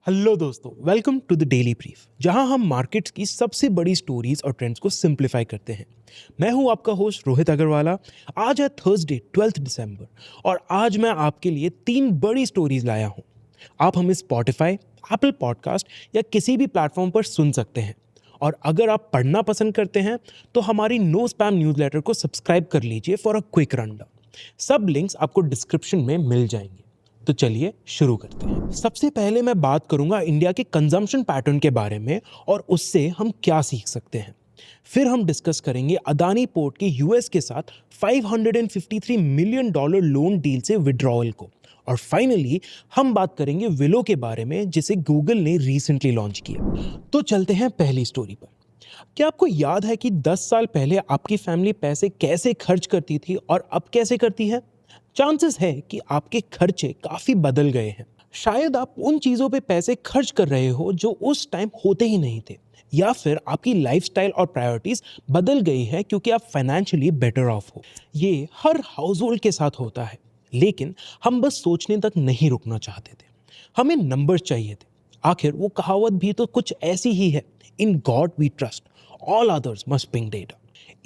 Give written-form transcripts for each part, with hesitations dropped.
Hello दोस्तों, welcome to the daily brief, जहां हम मार्केट्स की सबसे बड़ी स्टोरीज और ट्रेंड्स को सिंप्लीफाई करते हैं। मैं हूं आपका होस्ट रोहित अग्रवाला। आज है थर्सडे 12 दिसंबर और आज मैं आपके लिए 3 बड़ी स्टोरीज लाया हूं। आप हमें स्पॉटिफाई, एप्पल पॉडकास्ट या किसी भी प्लेटफॉर्म पर सुन सकते हैं। और अगर आप पढ़ना पसंद करते हैं तो हमारी नो स्पैम न्यूज़लेटर को सब्सक्राइब कर लीजिए फॉर अ क्विक रनडाउन। सब लिंक्स आपको डिस्क्रिप्शन में मिल जाएंगे। तो चलिए शुरू करते हैं। सबसे पहले मैं बात करूंगा इंडिया के कंजम्पशन पैटर्न के बारे में और उससे हम क्या सीख सकते हैं। फिर हम डिस्कस करेंगे अदानी पोर्ट के यूएस के साथ $553 मिलियन लोन डील से विड्रॉवल को। और फाइनली हम बात करेंगे विलो के बारे में, जिसे गूगल ने रिसेंटली लॉन्च किया। तो चलते हैं पहली स्टोरी पर। क्या आपको याद है कि 10 साल पहले आपकी फैमिली पैसे कैसे खर्च करती थी और अब कैसे करती है? चांसेस है कि आपके खर्चे काफी बदल गए हैं। शायद आप उन चीजों पे पैसे खर्च कर रहे हो जो उस टाइम होते ही नहीं थे, या फिर आपकी लाइफस्टाइल और प्रायोरिटीज बदल गई है क्योंकि आप फाइनेंशियली बेटर ऑफ हो। ये हर हाउस होल्ड के साथ होता है, लेकिन हम बस सोचने तक नहीं रुकना चाहते थे। हमें नंबर्स चाहिए थे। आखिर वो कहावत भी तो कुछ ऐसी ही है, in God we trust, all others must bring data.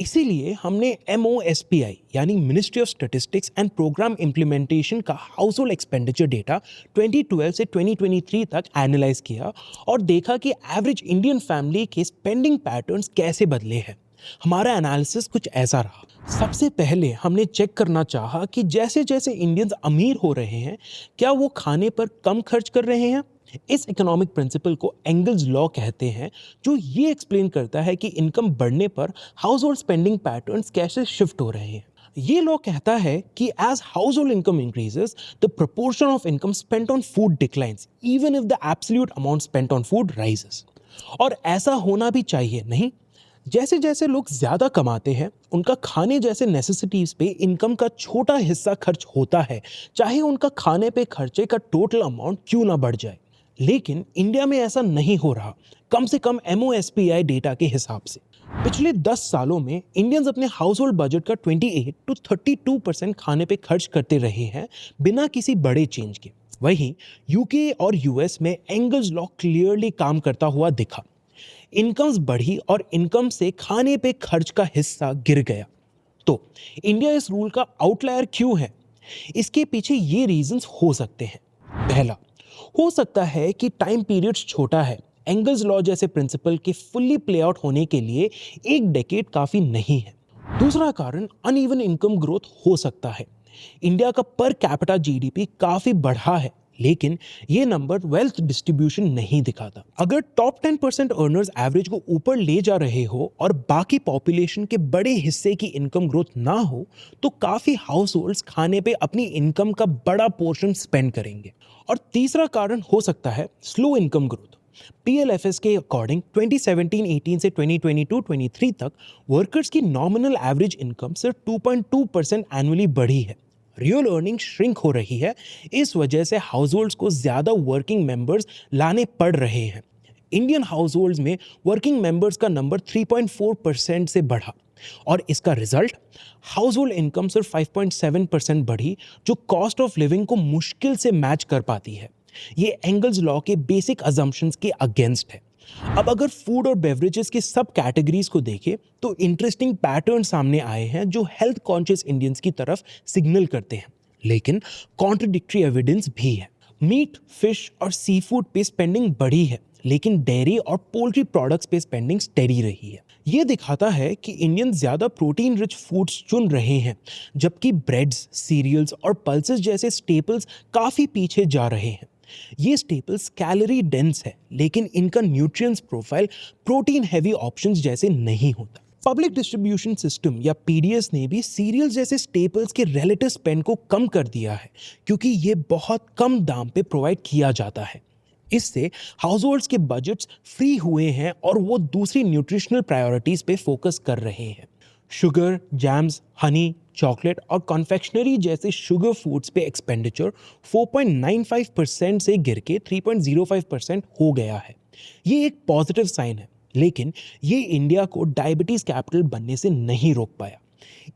इसीलिए हमने MOSPI यानी ministry of statistics and programme implementation का हाउस होल्ड एक्सपेंडिचर डेटा 2012 से 2023 तक एनालाइज किया और देखा कि एवरेज इंडियन फैमिली के स्पेंडिंग पैटर्न्स कैसे बदले हैं। हमारा एनालिसिस कुछ ऐसा रहा। सबसे पहले हमने चेक करना चाहा कि जैसे जैसे इंडियंस अमीर हो रहे हैं, क्या वो खाने पर कम खर्च कर रहे हैं। इस इकोनॉमिक प्रिंसिपल को एंगल्स लॉ कहते हैं, जो ये एक्सप्लेन करता है कि इनकम बढ़ने पर हाउस होल्ड स्पेंडिंग पैटर्न्स कैसे शिफ्ट हो रहे हैं। ये लॉ कहता है कि as household income increases, the proportion of income spent on food declines even if the absolute amount spent on food rises. और ऐसा होना भी चाहिए, नहीं? जैसे जैसे लोग ज्यादा कमाते हैं, उनका खाने जैसे नेसेसिटीज पे इनकम का छोटा हिस्सा खर्च होता है, चाहे उनका खाने पे खर्चे का टोटल अमाउंट क्यों ना बढ़ जाए। लेकिन इंडिया में ऐसा नहीं हो रहा, कम से कम MOSPI डेटा के हिसाब से। पिछले 10 सालों में इंडियंस अपने हाउस होल्ड बजट का 28 to 32% खाने पे खर्च करते रहे हैं, बिना किसी बड़े चेंज के। वहीं यूके और यूएस में एंगल्स लॉ क्लियरली काम करता हुआ दिखा। इनकम्स बढ़ी और इनकम से खाने पे खर्च का हिस्सा गिर गया। तो इंडिया इस रूल का आउटलायर क्यों है? इसके पीछे ये रीजंस हो सकते हैं। पहला, हो सकता है कि टाइम पीरियड छोटा है। एंगल्स लॉ जैसे प्रिंसिपल के फुल्ली प्ले आउट होने के लिए 1 डेकेड काफी नहीं है। दूसरा कारण, अनइवन इनकम ग्रोथ हो सकता है। इंडिया का पर कैपिटा GDP काफी बढ़ा है, लेकिन ये नंबर वेल्थ डिस्ट्रीब्यूशन नहीं दिखाता। अगर टॉप 10% अर्नर्स एवरेज को ऊपर ले जा रहे हो और बाकी पॉपुलेशन के बड़े हिस्से की इनकम ग्रोथ ना हो, तो काफी हाउस होल्ड्स खाने पे अपनी इनकम का बड़ा पोर्शन स्पेंड करेंगे। और तीसरा कारण हो सकता है स्लो इनकम ग्रोथ। PLFS के अकॉर्डिंग 2017-18 से 2022-23 तक वर्कर्स की नॉमिनल एवरेज इनकम सिर्फ 2.2% एनुअली बढ़ी है। रियल अर्निंग श्रिंक हो रही है। इस वजह से हाउस होल्ड्स को ज्यादा वर्किंग मेंबर्स लाने पड़ रहे हैं। इंडियन हाउस होल्ड्स में वर्किंग मेंबर्स का नंबर 3.4% से बढ़ा और इसका रिजल्ट, हाउस होल्ड इनकम सिर्फ 5.7% बढ़ी, जो कॉस्ट ऑफ लिविंग को मुश्किल से मैच कर पाती है। ये एंगल्स लॉ के बेसिक अजम्पशंस के अगेंस्ट है। अब अगर फूड और बेवरेजेस के सब कैटेगरीज को देखें तो इंटरेस्टिंग पैटर्न सामने आए हैं जो हेल्थ कॉन्शियस इंडियंस की तरफ सिग्नल करते हैं, लेकिन कॉन्ट्रडिक्टरी एविडेंस भी है। मीट, फिश और सी फूड पे स्पेंडिंग बढ़ी है, लेकिन डेयरी और पोल्ट्री प्रोडक्ट्स पे स्पेंडिंग स्टेडी रही है। ये दिखाता है कि इंडियन ज्यादा प्रोटीन रिच फूड्स चुन रहे हैं, जबकि ब्रेड्स, सीरियल्स और पल्सेस जैसे स्टेपल्स काफी पीछे जा रहे हैं। ये स्टेपल्स कैलोरी डेंस है, लेकिन इनका nutrients profile protein heavy options जैसे नहीं होता। पब्लिक डिस्ट्रीब्यूशन सिस्टम या PDS ने भी सीरियल्स जैसे स्टेपल्स के रिलेटिव स्पेंड को कम कर दिया है, क्योंकि ये बहुत कम दाम पे प्रोवाइड किया जाता है। इससे हाउस होल्ड्स के बजट्स फ्री हुए हैं और वो दूसरी न्यूट्रिशनल प्रायोरिटीज पे फोकस कर रहे हैं। शुगर, जैम्स, हनी, चॉकलेट और कॉन्फेक्शनरी जैसे शुगर फूड्स पे एक्सपेंडिचर 4.95% से गिर के 3.05% हो गया है। ये एक पॉजिटिव साइन है, लेकिन ये इंडिया को डायबिटीज कैपिटल बनने से नहीं रोक पाया।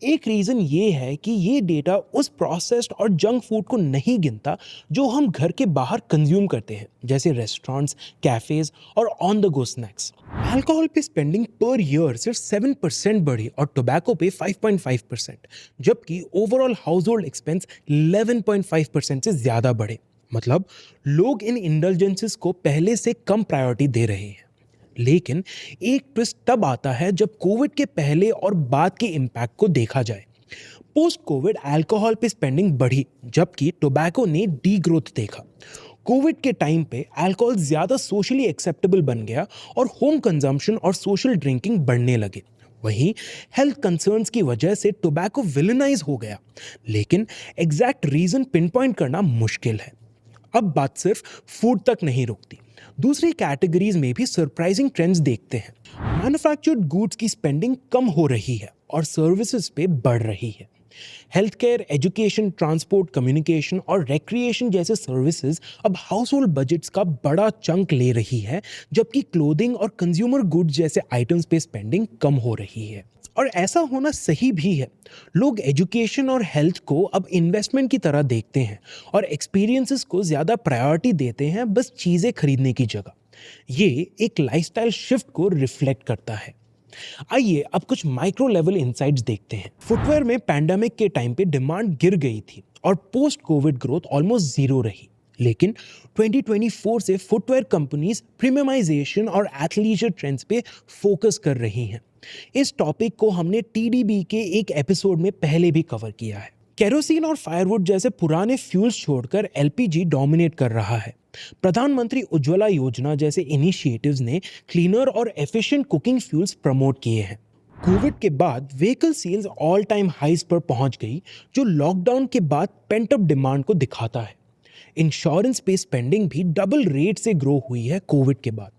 एक रीज़न ये है कि ये डेटा उस प्रोसेस्ड और जंक फूड को नहीं गिनता जो हम घर के बाहर कंज्यूम करते हैं, जैसे रेस्टोरेंट्स, कैफ़ेज़ और on the go snacks. Alcohol पे स्पेंडिंग पर ईयर सिर्फ 7% बढ़ी और टोबैको पे 5.5%, जबकि ओवरऑल हाउस होल्ड एक्सपेंस 11.5% से ज़्यादा बढ़े। मतलब लोग इन इंडल्जेंसेस को पहले से कम प्रायोरिटी दे रहे हैं। लेकिन एक ट्विस्ट तब आता है जब कोविड के पहले और बाद के इम्पैक्ट को देखा जाए। पोस्ट कोविड अल्कोहल पे स्पेंडिंग बढ़ी, जबकि टोबैको ने डी ग्रोथ देखा। कोविड के टाइम पे अल्कोहल ज़्यादा सोशली एक्सेप्टेबल बन गया और होम कंजम्पशन और सोशल ड्रिंकिंग बढ़ने लगे। वहीं हेल्थ कंसर्न्स की वजह से टोबैको विलेनाइज हो गया, लेकिन एग्जैक्ट रीज़न पिन पॉइंट करना मुश्किल है। अब बात सिर्फ फूड तक नहीं रुकती, दूसरी कैटेगरीज में भी सरप्राइजिंग ट्रेंड्स देखते हैं। मैन्युफैक्चर्ड गुड्स की स्पेंडिंग कम हो रही है और सर्विसेज पे बढ़ रही है। Health care, education, transport, communication और रिक्रिएशन जैसे सर्विसेज अब हाउस होल्ड बजट्स का बड़ा चंक ले रही है, जबकि क्लोथिंग और कंज्यूमर गुड्स जैसे आइटम्स पे स्पेंडिंग कम हो रही है। और ऐसा होना सही भी है। लोग एजुकेशन और हेल्थ को अब इन्वेस्टमेंट की तरह देखते हैं और एक्सपीरियंसेस को ज़्यादा प्रायोरिटी देते हैं, बस चीज़ें खरीदने की जगह। ये एक लाइफस्टाइल शिफ्ट को रिफ्लेक्ट करता है। आइए अब कुछ माइक्रो लेवल इनसाइट्स देखते हैं। फुटवेयर में पैंडेमिक के टाइम पे डिमांड गिर गई थी और post Covid growth almost zero रही। लेकिन 2024 से फुटवेयर कंपनीज प्रीमियमाइजेशन और एथलीजर ट्रेंड्स पे फोकस कर रही हैं। इस टॉपिक को हमने टीडीबी के एक एपिसोड में पहले भी कवर किया है। केरोसिन और फायरवुड जैसे पुराने फ्यूल्स छोड़कर एलपीजी डोमिनेट कर रहा है। प्रधानमंत्री उज्ज्वला योजना जैसे इनिशिएटिव्स ने क्लीनर और एफिशिएंट कुकिंग फ्यूल्स प्रमोट किए हैं। कोविड के बाद vehicle sales all time highs पर पहुंच गई, जो लॉकडाउन के बाद पेंटअप डिमांड को दिखाता है। इंश्योरेंस पे स्पेंडिंग भी डबल रेट से ग्रो हुई है कोविड के बाद।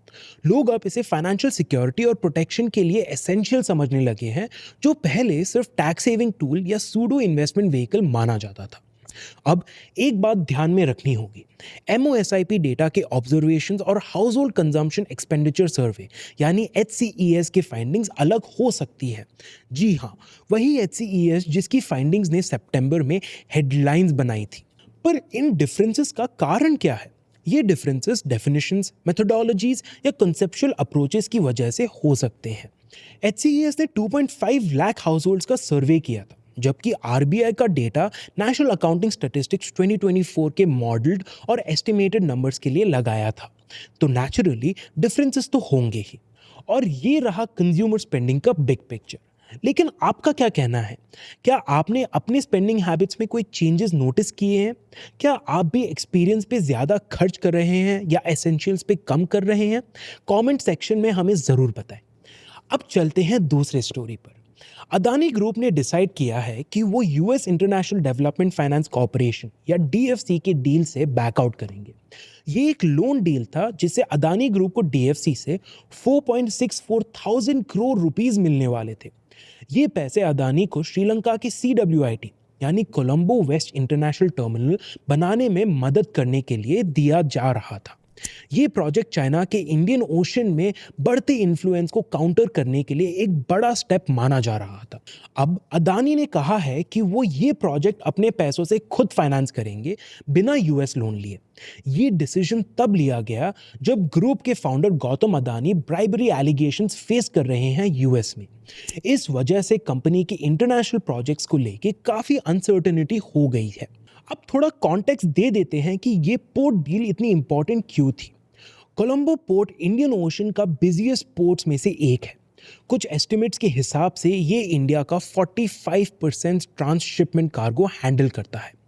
लोग अब इसे फाइनेंशियल सिक्योरिटी और प्रोटेक्शन के लिए एसेंशियल समझने लगे हैं, जो पहले सिर्फ टैक्स सेविंग टूल या सूडो इन्वेस्टमेंट व्हीकल माना जाता था। अब एक बात ध्यान में रखनी होगी, एमओएसआईपी डेटा के ऑब्जर्वेशंस और हाउस होल्ड कंजम्पशन एक्सपेंडिचर सर्वे यानी HCES की फाइंडिंग्स अलग हो सकती है। जी हाँ, वही HCES जिसकी फाइंडिंग्स ने सितंबर में हेडलाइंस बनाई थी। पर इन डिफरेंसेस का कारण क्या है? ये डिफरेंसेस डेफिनेशंस, मेथोडोलॉजीज या कंसेप्चुअल अप्रोचेस की वजह से हो सकते हैं। HCES ने 2.5 लाख हाउस होल्ड्स का सर्वे किया था, जबकि आरबीआई का डेटा नेशनल अकाउंटिंग स्टैटिस्टिक्स 2024 के मॉडल्ड और एस्टिमेटेड नंबर्स के लिए लगाया था। तो नेचुरली डिफरेंसेस तो होंगे ही। और ये रहा कंज्यूमर स्पेंडिंग का बिग पिक्चर। लेकिन आपका क्या कहना है? क्या आपने अपने स्पेंडिंग हैबिट्स में कोई चेंजेस नोटिस किए हैं? क्या आप भी एक्सपीरियंस पे ज़्यादा खर्च कर रहे हैं या एसेंशियल्स पे कम कर रहे हैं? कमेंट सेक्शन में हमें ज़रूर बताएं। अब चलते हैं दूसरे स्टोरी पर। अदानी ग्रुप ने डिसाइड किया है कि वो US international development finance corporation या डीएफसी के डील से बैकआउट करेंगे। ये एक लोन डील था जिससे अदानी ग्रुप को डीएफसी से 4.64 थाउजेंड करोड़ रुपीस मिलने वाले थे। ये पैसे अदानी को श्रीलंका के CWIT यानी कोलंबो वेस्ट इंटरनेशनल टर्मिनल बनाने में मदद करने के लिए दिया जा रहा था। ये प्रोजेक्ट चाइना के इंडियन ओशन में बढ़ते इन्फ्लुएंस को काउंटर करने के लिए एक बड़ा स्टेप माना जा रहा था। अब अदानी ने कहा है कि वो ये प्रोजेक्ट अपने पैसों से खुद फाइनेंस करेंगे, बिना यूएस लोन लिए। ये डिसीजन तब लिया गया जब ग्रुप के founder Gautam Adani bribery allegations face कर रहे हैं यूएस में। इस वजह से कंपनी के इंटरनेशनल प्रोजेक्ट्स को लेके काफ़ी अनसर्टेनिटी हो गई है। अब थोड़ा कॉन्टेक्स्ट दे देते हैं कि ये पोर्ट डील इतनी इंपॉर्टेंट क्यों थी। कोलंबो पोर्ट इंडियन ओशन का बिजिएस्ट पोर्ट्स में से एक है। कुछ एस्टिमेट्स के हिसाब से ये इंडिया का 45% ट्रांसशिपमेंट कार्गो हैंडल करता है।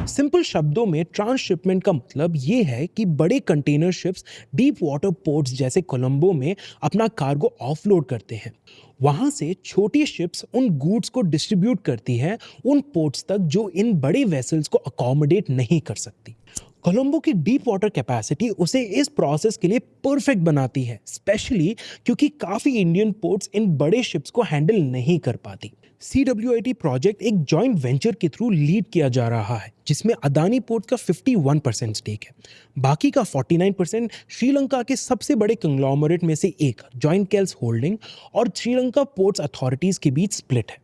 सिंपल शब्दों में ट्रांसशिपमेंट का मतलब ये है कि बड़े container ships deep water ports जैसे कोलंबो में अपना कार्गो ऑफलोड करते हैं। वहाँ से छोटी शिप्स उन गुड्स को डिस्ट्रीब्यूट करती हैं उन पोर्ट्स तक जो इन बड़े वेसल्स को अकोमोडेट नहीं कर सकती। कोलंबो की डीप वाटर कैपेसिटी उसे इस प्रोसेस के लिए परफेक्ट बनाती है, स्पेशली क्योंकि काफ़ी इंडियन पोर्ट्स इन बड़े शिप्स को हैंडल नहीं कर पाती। CWIT प्रोजेक्ट एक जॉइंट वेंचर के थ्रू लीड किया जा रहा है, जिसमें अदानी पोर्ट का 51% स्टेक है। बाकी का 49% श्रीलंका के सबसे बड़े कंग्लोमरेट में से एक जॉइंट केल्स होल्डिंग और श्रीलंका पोर्ट्स अथॉरिटीज़ के बीच स्प्लिट है।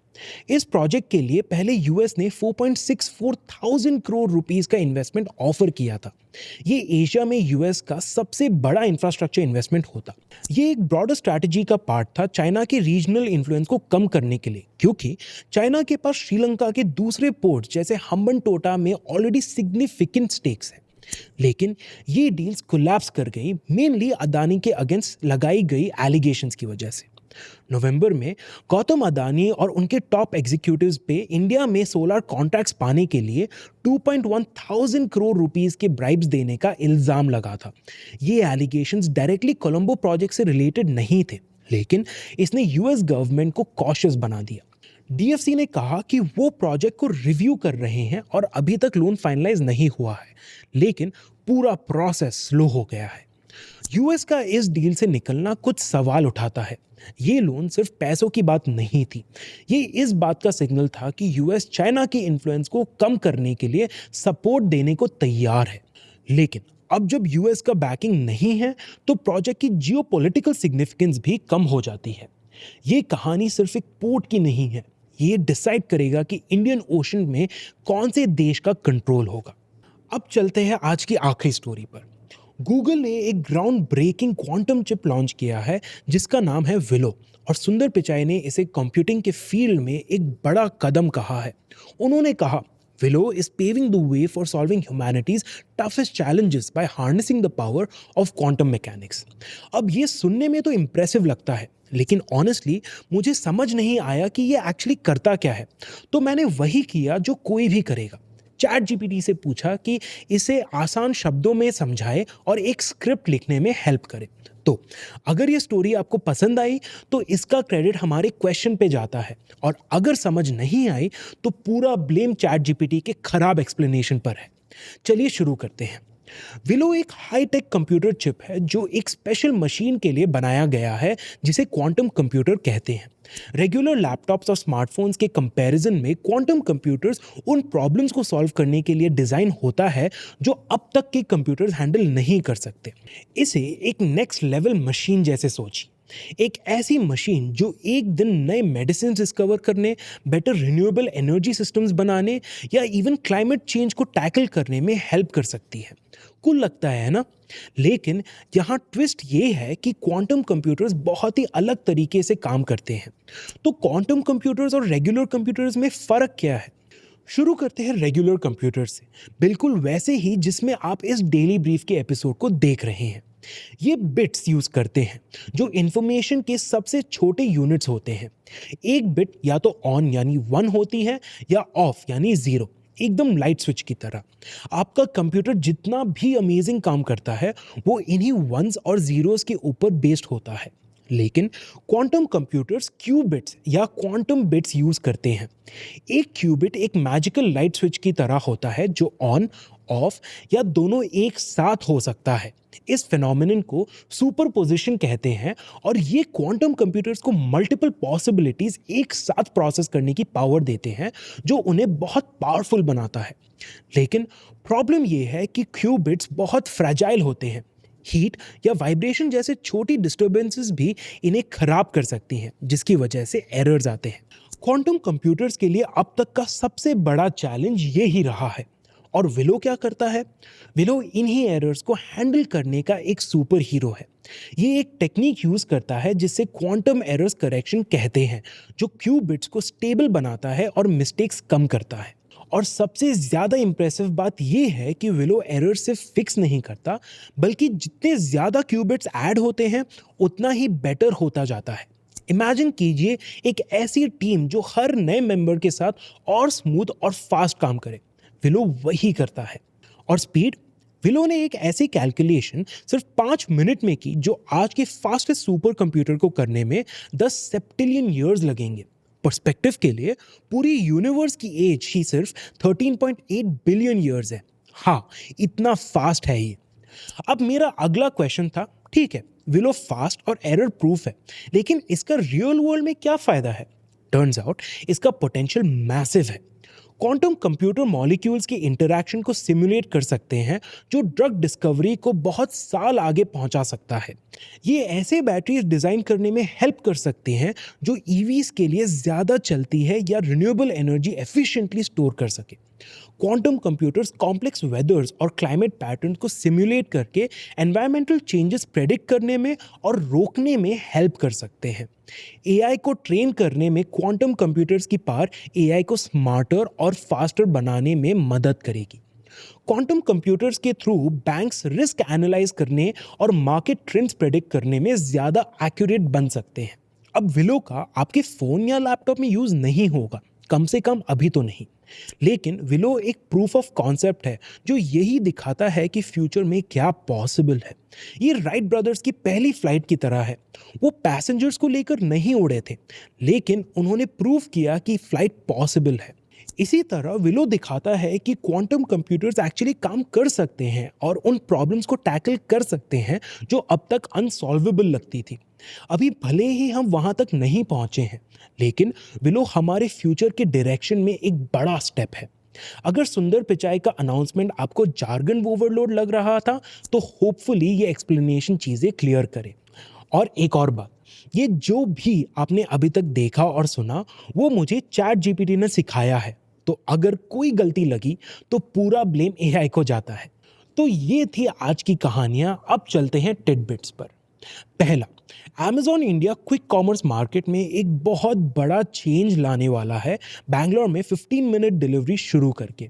इस प्रोजेक्ट के लिए पहले यूएस ने 4.64 थाउजेंड करोड़ रुपीस का इन्वेस्टमेंट ऑफर किया था। ये एशिया में यूएस का सबसे बड़ा इंफ्रास्ट्रक्चर इन्वेस्टमेंट होता। ये एक ब्रॉडर स्ट्रैटेजी का पार्ट था चाइना के रीजनल इन्फ्लुएंस को कम करने के लिए, क्योंकि चाइना के पास श्रीलंका के दूसरे पोर्ट जैसे हम्बनटोटा में ऑलरेडी सिग्निफिकेंट स्टेक्स हैं। लेकिन ये डील्स कोलैप्स कर गई, मेनली अदानी के अगेंस्ट लगाई गई एलिगेशंस की वजह से। नवंबर में गौतम अदानी और उनके टॉप एग्जीक्यूटिव्स पे इंडिया में सोलर कॉन्ट्रैक्ट्स पाने के लिए 2.1 थाउजेंड करोड़ रुपीस के ब्राइब्स देने का इल्जाम लगा था। ये एलिगेशंस डायरेक्टली कोलंबो प्रोजेक्ट से रिलेटेड नहीं थे, लेकिन इसने यूएस गवर्नमेंट को कॉशियस बना दिया। डीएफसी ने कहा कि वो प्रोजेक्ट को रिव्यू कर रहे हैं और अभी तक लोन फाइनलाइज नहीं हुआ है, लेकिन पूरा प्रोसेस स्लो हो गया है। यूएस का इस डील से निकलना कुछ सवाल उठाता है। ये लोन सिर्फ पैसों की बात नहीं थी, ये इस बात का सिग्नल था कि यूएस चाइना की इन्फ्लुएंस को कम करने के लिए सपोर्ट देने को तैयार है। लेकिन अब जब यूएस का बैकिंग नहीं है तो प्रोजेक्ट की जियोपॉलिटिकल सिग्निफिकेंस भी कम हो जाती है। ये कहानी सिर्फ एक पोर्ट की नहीं है, ये डिसाइड करेगा कि इंडियन ओशन में कौन से देश का कंट्रोल होगा। अब चलते हैं आज की आखिरी स्टोरी पर। गूगल ने एक groundbreaking quantum chip launch किया है जिसका नाम है विलो, और सुंदर पिचाई ने इसे कंप्यूटिंग के फील्ड में एक बड़ा कदम कहा है। उन्होंने कहा, Willow is paving the way for solving humanity's toughest challenges by harnessing the power of quantum mechanics. अब ये सुनने में तो इम्प्रेसिव लगता है, लेकिन ऑनेस्टली मुझे समझ नहीं आया कि ये एक्चुअली करता क्या है। तो मैंने वही किया जो कोई भी करेगा, चैट जीपीटी से पूछा कि इसे आसान शब्दों में समझाए और एक स्क्रिप्ट लिखने में हेल्प करे। तो अगर ये स्टोरी आपको पसंद आई तो इसका क्रेडिट हमारे क्वेश्चन पे जाता है, और अगर समझ नहीं आई तो पूरा ब्लेम चैट जीपीटी के खराब एक्सप्लेनेशन पर है। चलिए शुरू करते हैं। विलो एक हाईटेक कंप्यूटर चिप है जो एक स्पेशल मशीन के लिए बनाया गया है जिसे क्वांटम कंप्यूटर कहते हैं। रेगुलर लैपटॉप्स और स्मार्टफोन्स के कंपैरिजन में क्वांटम कंप्यूटर्स उन प्रॉब्लम्स को सॉल्व करने के लिए डिजाइन होता है जो अब तक के कंप्यूटर्स हैंडल नहीं कर सकते। इसे एक नेक्स्ट लेवल मशीन जैसे सोचिए, एक ऐसी मशीन जो एक दिन नए मेडिसिन डिस्कवर करने, बेटर रिन्यूएबल एनर्जी सिस्टम्स बनाने या इवन क्लाइमेट चेंज को टैकल करने में हेल्प कर सकती है। कुल लगता है ना? लेकिन यहाँ ट्विस्ट ये है कि क्वांटम कंप्यूटर्स बहुत ही अलग तरीके से काम करते हैं। तो क्वांटम कंप्यूटर्स और रेगुलर कंप्यूटर्स में फ़र्क क्या है? शुरू करते हैं रेगुलर कंप्यूटर से, बिल्कुल वैसे ही जिसमें आप इस डेली ब्रीफ के एपिसोड को देख रहे हैं। ये बिट्स यूज करते हैं जो इंफॉर्मेशन के सबसे छोटे यूनिट्स होते हैं। एक बिट या तो ऑन यानी 1 होती है या ऑफ यानी 0, एकदम लाइट स्विच की तरह। आपका कंप्यूटर जितना भी अमेजिंग काम करता है वो इन्हीं वंस और जीरोस के ऊपर बेस्ड होता है। लेकिन क्वांटम कंप्यूटर्स क्यूबिट्स या क्वांटम बिट्स यूज करते हैं। एक क्यूबिट एक मैजिकल लाइट स्विच की तरह होता है जो ऑन, ऑफ या दोनों एक साथ हो सकता है। इस फिनोमिनन को सुपरपोजिशन कहते हैं, और ये क्वांटम कंप्यूटर्स को मल्टीपल पॉसिबिलिटीज एक साथ प्रोसेस करने की पावर देते हैं जो उन्हें बहुत पावरफुल बनाता है। लेकिन प्रॉब्लम यह है कि क्यूबिट्स बहुत फ्रैजाइल होते हैं। हीट या वाइब्रेशन जैसे छोटी डिस्टर्बेंसेस भी इन्हें खराब कर सकती हैं, जिसकी वजह से एरर्स आते हैं। क्वांटम कंप्यूटर्स के लिए अब तक का सबसे बड़ा चैलेंज ये ही रहा है। और विलो क्या करता है? विलो इन्हीं एरर्स को हैंडल करने का एक सुपर हीरो है। ये एक टेक्निक यूज करता है जिसे क्वांटम एरर्स करेक्शन कहते हैं, जो क्यूबिट्स को स्टेबल बनाता है और मिस्टेक्स कम करता है। और सबसे ज़्यादा इंप्रेसिव बात यह है कि विलो एरर सिर्फ फिक्स नहीं करता, बल्कि जितने ज़्यादा क्यूबिट्स ऐड होते हैं उतना ही बेटर होता जाता है। इमेजिन कीजिए एक ऐसी टीम जो हर नए मेंबर के साथ और स्मूथ और फास्ट काम करे। विलो वही करता है। और स्पीड, विलो ने एक ऐसी कैलकुलेशन सिर्फ 5 मिनट में की जो आज के फास्टेस्ट सुपर कंप्यूटर को करने में 10 सेप्टिलियन ईयर्स लगेंगे। पर्सपेक्टिव के लिए पूरी यूनिवर्स की एज ही सिर्फ 13.8 बिलियन ईयर्स है। हाँ, इतना फास्ट है ये। अब मेरा अगला क्वेश्चन था, ठीक है, विलो फास्ट और एरर प्रूफ है, लेकिन इसका रियल वर्ल्ड में क्या फायदा है? टर्न्स आउट इसका पोटेंशियल मैसिव है। क्वांटम कंप्यूटर मॉलिक्यूल्स के इंटरैक्शन को सिमुलेट कर सकते हैं, जो ड्रग डिस्कवरी को बहुत साल आगे पहुंचा सकता है। ये ऐसे बैटरीज डिजाइन करने में हेल्प कर सकते हैं जो ईवीज के लिए ज्यादा चलती है या रिन्यूएबल एनर्जी एफिशिएंटली स्टोर कर सके। क्वांटम कंप्यूटर्स कॉम्प्लेक्स वेदर्स और क्लाइमेट पैटर्न को सिमुलेट करके एनवायरमेंटल चेंजेस प्रेडिक्ट करने में और रोकने में हेल्प कर सकते हैं। एआई को ट्रेन करने में क्वांटम कंप्यूटर्स की पावर एआई को स्मार्टर और फास्टर बनाने में मदद करेगी। क्वांटम कंप्यूटर्स के थ्रू बैंक्स रिस्क एनालाइज करने और मार्केट ट्रेंड्स प्रेडिक्ट करने में ज्यादा एक्यूरेट बन सकते हैं। अब विलो का आपके फोन या लैपटॉप में यूज नहीं होगा, कम से कम अभी तो नहीं। लेकिन विलो एक प्रूफ ऑफ कॉन्सेप्ट है जो यही दिखाता है कि फ्यूचर में क्या पॉसिबल है। ये राइट ब्रदर्स की पहली फ्लाइट की तरह है। वो पैसेंजर्स को लेकर नहीं उड़े थे, लेकिन उन्होंने प्रूव किया कि फ्लाइट पॉसिबल है। इसी तरह विलो दिखाता है कि क्वांटम कंप्यूटर्स एक्चुअली काम कर सकते हैं और उन प्रॉब्लम्स को टैकल कर सकते हैं जो अब तक अनसॉल्वेबल लगती थी। अभी भले ही हम वहां तक नहीं पहुंचे हैं, लेकिन विलो हमारे फ्यूचर के डायरेक्शन में एक बड़ा स्टेप है। अगर सुंदर पिचाई का अनाउंसमेंट आपको जार्गन ओवरलोड लग रहा था, तो होपफुली ये एक्सप्लेनेशन चीजें क्लियर करे। और एक और बात, ये जो भी आपने अभी तक देखा और सुना वो मुझे चैट जीपीटी ने सिखाया है, तो अगर कोई गलती लगी तो पूरा ब्लेम एआई को जाता है। तो ये थी आज की कहानियां। अब चलते हैं टिडबिट्स पर। पहला, Amazon India quick commerce market में एक बहुत बड़ा चेंज लाने वाला है, बैंगलोर में 15 मिनट डिलीवरी शुरू करके।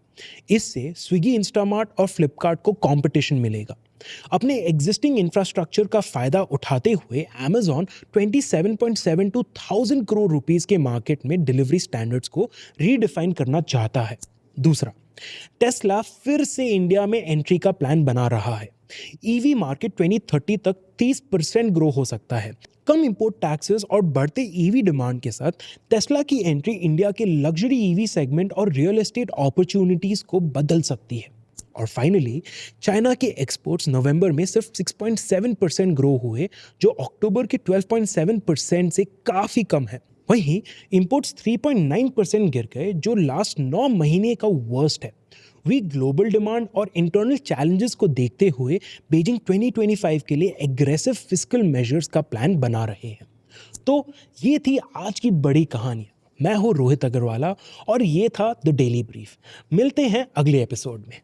इससे स्विगी, इंस्टामार्ट और फ्लिपकार्ट को कंपटीशन मिलेगा। अपने एग्जिस्टिंग इंफ्रास्ट्रक्चर का फायदा उठाते हुए Amazon 27.72 थाउजेंड करोड़ रुपीस के मार्केट में डिलीवरी स्टैंडर्ड्स को रीडिफाइन करना चाहता है। दूसरा, टेस्ला फिर से इंडिया में एंट्री का प्लान बना रहा है। ईवी मार्केट 2030 तक 30% ग्रो हो सकता है। कम इंपोर्ट टैक्सेस और बढ़ते ईवी डिमांड के साथ टेस्ला की एंट्री इंडिया के लग्जरी ईवी सेगमेंट और रियल एस्टेट अपॉर्चुनिटीज को बदल सकती है। और फाइनली, चाइना के एक्सपोर्ट्स नवंबर में सिर्फ 6.7% ग्रो हुए, जो अक्टूबर के 12.7% से काफ़ी कम है। वहीं इंपोर्ट्स 3.9% गिर गए, जो लास्ट 9 महीने का वर्स्ट है। वीक ग्लोबल डिमांड और इंटरनल चैलेंजेस को देखते हुए बीजिंग 2025 के लिए एग्रेसिव फिस्कल मेजर्स का प्लान बना रहे हैं। तो ये थी आज की बड़ी कहानी। मैं हूँ रोहित अग्रवाला और ये था द डेली ब्रीफ। मिलते हैं अगले एपिसोड में।